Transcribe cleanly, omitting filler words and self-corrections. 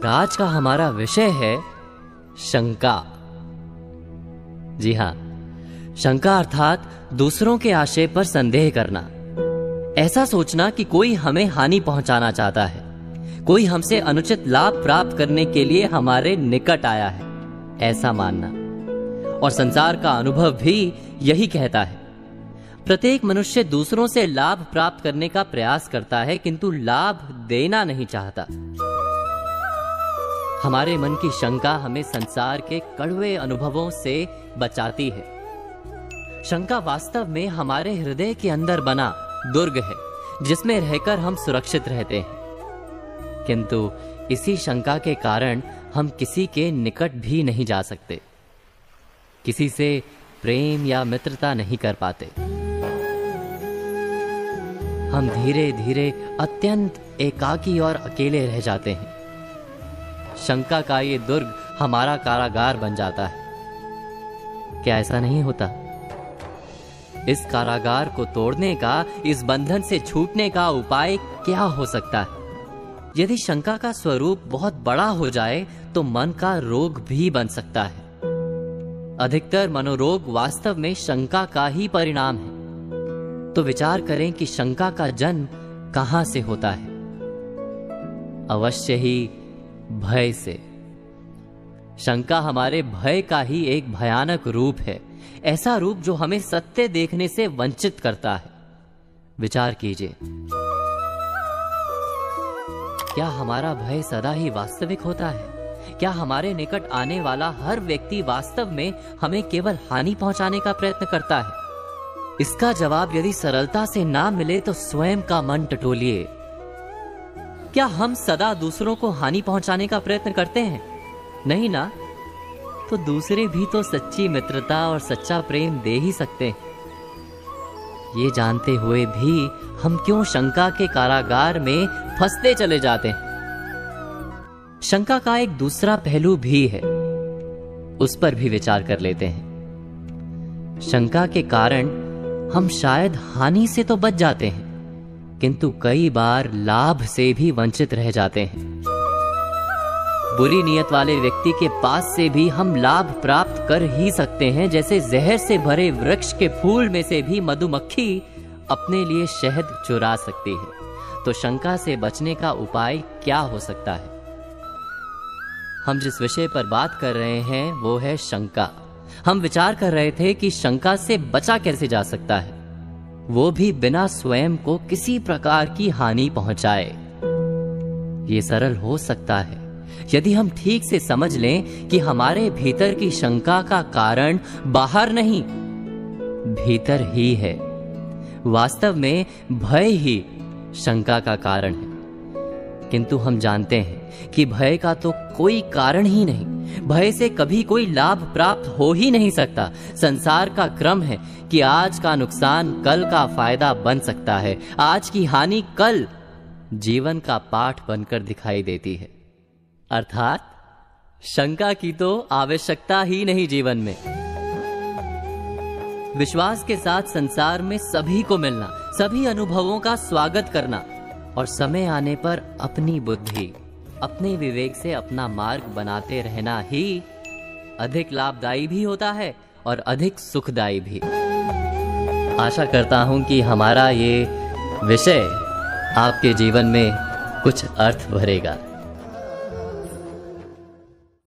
आज का हमारा विषय है शंका। जी हाँ, शंका अर्थात दूसरों के आशय पर संदेह करना। ऐसा सोचना कि कोई हमें हानि पहुंचाना चाहता है, कोई हमसे अनुचित लाभ प्राप्त करने के लिए हमारे निकट आया है, ऐसा मानना। और संसार का अनुभव भी यही कहता है। प्रत्येक मनुष्य दूसरों से लाभ प्राप्त करने का प्रयास करता है, किंतु लाभ देना नहीं चाहता। हमारे मन की शंका हमें संसार के कड़वे अनुभवों से बचाती है। शंका वास्तव में हमारे हृदय के अंदर बना दुर्ग है, जिसमें रहकर हम सुरक्षित रहते हैं। किंतु इसी शंका के कारण हम किसी के निकट भी नहीं जा सकते, किसी से प्रेम या मित्रता नहीं कर पाते। हम धीरे धीरे अत्यंत एकाकी और अकेले रह जाते हैं। शंका का ये दुर्ग हमारा कारागार बन जाता है। क्या ऐसा नहीं होता? इस कारागार को तोड़ने का, इस बंधन से छूटने का उपाय क्या हो सकता है? यदि शंका का स्वरूप बहुत बड़ा हो जाए तो मन का रोग भी बन सकता है। अधिकतर मनोरोग वास्तव में शंका का ही परिणाम है। तो विचार करें कि शंका का जन्म कहां से होता है? अवश्य ही भय से। शंका हमारे भय का ही एक भयानक रूप है, ऐसा रूप जो हमें सत्य देखने से वंचित करता है। विचार कीजिए, क्या हमारा भय सदा ही वास्तविक होता है? क्या हमारे निकट आने वाला हर व्यक्ति वास्तव में हमें केवल हानि पहुंचाने का प्रयत्न करता है? इसका जवाब यदि सरलता से ना मिले तो स्वयं का मन टटोलिए। क्या हम सदा दूसरों को हानि पहुंचाने का प्रयत्न करते हैं? नहीं ना? तो दूसरे भी तो सच्ची मित्रता और सच्चा प्रेम दे ही सकते हैं। ये जानते हुए भी हम क्यों शंका के कारागार में फंसते चले जाते हैं? शंका का एक दूसरा पहलू भी है, उस पर भी विचार कर लेते हैं। शंका के कारण हम शायद हानि से तो बच जाते हैं, किंतु कई बार लाभ से भी वंचित रह जाते हैं। बुरी नीयत वाले व्यक्ति के पास से भी हम लाभ प्राप्त कर ही सकते हैं, जैसे जहर से भरे वृक्ष के फूल में से भी मधुमक्खी अपने लिए शहद चुरा सकती है। तो शंका से बचने का उपाय क्या हो सकता है? हम जिस विषय पर बात कर रहे हैं वो है शंका। हम विचार कर रहे थे कि शंका से बचा कैसे जा सकता है, वो भी बिना स्वयं को किसी प्रकार की हानि पहुंचाए। ये सरल हो सकता है यदि हम ठीक से समझ लें कि हमारे भीतर की शंका का कारण बाहर नहीं, भीतर ही है। वास्तव में भय ही शंका का कारण है, किंतु हम जानते हैं कि भय का तो कोई कारण ही नहीं। भय से कभी कोई लाभ प्राप्त हो ही नहीं सकता। संसार का क्रम है कि आज का नुकसान कल का फायदा बन सकता है, आज की हानि कल जीवन का पाठ बनकर दिखाई देती है। अर्थात शंका की तो आवश्यकता ही नहीं जीवन में। विश्वास के साथ संसार में सभी को मिलना, सभी अनुभवों का स्वागत करना और समय आने पर अपनी बुद्धि, अपने विवेक से अपना मार्ग बनाते रहना ही अधिक लाभदायी भी होता है और अधिक सुखदायी भी। आशा करता हूं कि हमारा ये विषय आपके जीवन में कुछ अर्थ भरेगा।